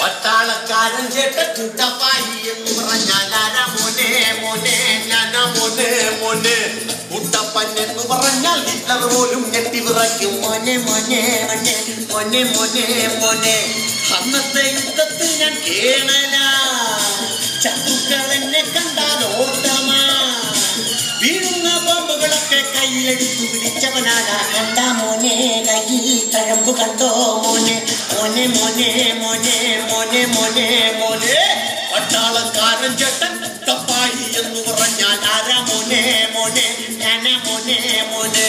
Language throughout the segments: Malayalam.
പട്ടാളക്കാരൻ ചേട്ട കുട്ടപ്പായി എന്ന് പറഞ്ഞാൽ മോനെ മോനെ ഞാന മോനെ മോനെ കുട്ടപ്പൻ എന്ന് പറഞ്ഞാൽ ഹിറ്റ്ലർ പോലും ഞെട്ടി വിറയ്ക്കും മോനെ മോനെ മോനെ മോനെ മോനെ മോനെ അന്നത്തെ യുദ്ധത്തിൽ ഞാൻ കേണല ശത്രുക്കൾ എന്നെ കണ്ടാൽ ഓട്ടമാ വീഴുന്ന ബോംബുകളൊക്കെ കയ്യിലെടുത്തു പിടിച്ചവനാലാ കണ്ട മോനെ കയ്യിൽ തഴമ്പ് കണ്ടോ മോനെ മോനെ മോനെ മോനെ മോനെ മോനെ മോനെ പട്ടാളക്കാരൻ ചേട്ടൻ കുട്ടപ്പായി എന്ന് പറഞ്ഞാൽ ആരാ മോനെ മോനെ ഞാനാ മോനെ മോനെ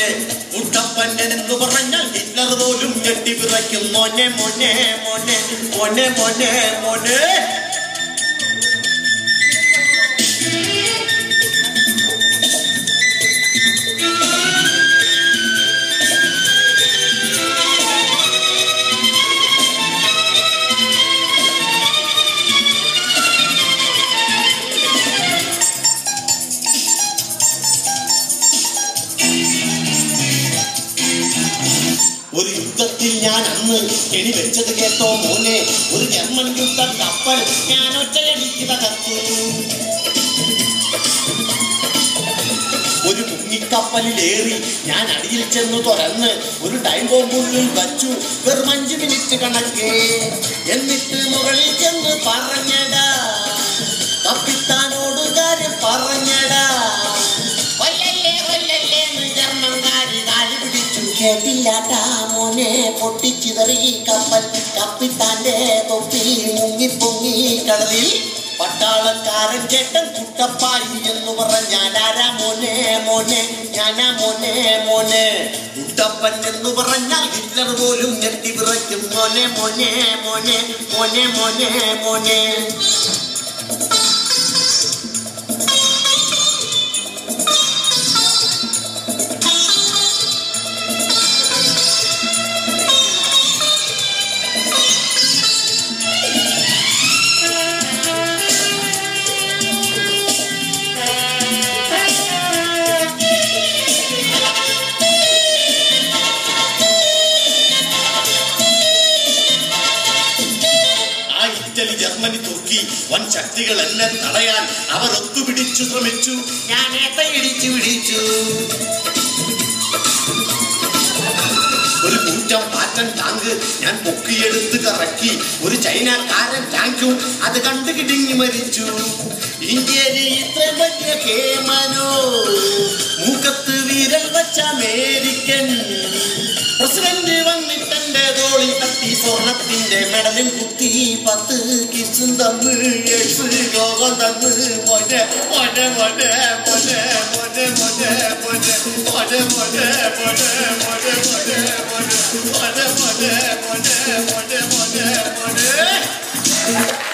കുട്ടപ്പൻ എന്ന് പറഞ്ഞാൽ ഹിറ്റ്ലർ പോലും ഞെട്ടി വിറയ്ക്കും മോനെ മോനെ മോനെ മോനെ മോനെ മോനെ ഒരു യുദ്ധത്തിൽ ഞാൻ അന്ന് കെണി വെച്ചത് കേട്ടോ മോനെ ഒരു ജർമ്മൻ യുദ്ധ കപ്പൽ ഞാൻ ഒറ്റയടിക്ക് തകർത്തു ഒരു മുങ്ങിക്കപ്പലിലേറി ഞാൻ അടിയിൽ ചെന്നു തുറന്ന് ഒരു ടൈം ബോംബുള്ളിൽ വച്ചു വെറും 5 മിനിറ്റ് കണക്കേ എന്നിട്ട് മുകളിൽ ചെന്ന് പറഞ്ഞടാ കപ്പിത്താനോട് കാര്യം പറഞ്ഞടാ കേട്ടില്ലാട്ടാ മോനെ പൊട്ടിച്ചിതറി കപ്പൽ കപ്പിത്താന്റെ തൊപ്പി മുങ്ങിപ്പൊങ്ങി കടലിൽ പട്ടാളക്കാരൻ ചേട്ടൻ കുട്ടപ്പായി എന്ന് പറഞ്ഞാൽ ആരാ മോനെ മോനെ ഞാനാ മോനെ മോനെ കുട്ടപ്പൻ എന്ന് പറഞ്ഞാൽ ഹിറ്റ്ലർ പോലും ഞെട്ടി വിറയ്ക്കും മോനെ മോനെ മോനെ മോനെ മോനെ മോനെ ജർമ്മനി തുർക്കി വൻ ശക്തികൾ എന്നെ തടയാൻ അവർ ഒത്തുപിടിച്ചു ശ്രമിച്ചു ഞാൻ ഇടിച്ചു പിടിച്ചു ഒരു കൂറ്റം പാറ്റൻ ടാങ്ക് ഞാൻ പൊക്കിയെടുത്ത് കറക്കി ഒരു ചൈനക്കാരൻ ടാങ്കും അത് കണ്ടു കിടുങ്ങി മരിച്ചു ഇന്ത്യയിൽ ഇത്രയും വലിയ കേമനോ മൂക്കത്ത് വീരൽ വച്ച അമേരിക്കൻ പ്രസിഡന്റ് വന്നിട്ടെന്റെ തോളിൽ തട്ടി സ്വർണത്തിന്റെ മെഡലും കുത്തി 10 കിസും തന്ന് 8 ലോകം തന്ന് മോനെ മോനെ മോനെ മോനെ മോനെ മോനെ മോനെ മോനെ മോനെ മോനെ മോനെ മോനെ മോനെ മോനെ മോനെ മോനെ മോനെ മോനെ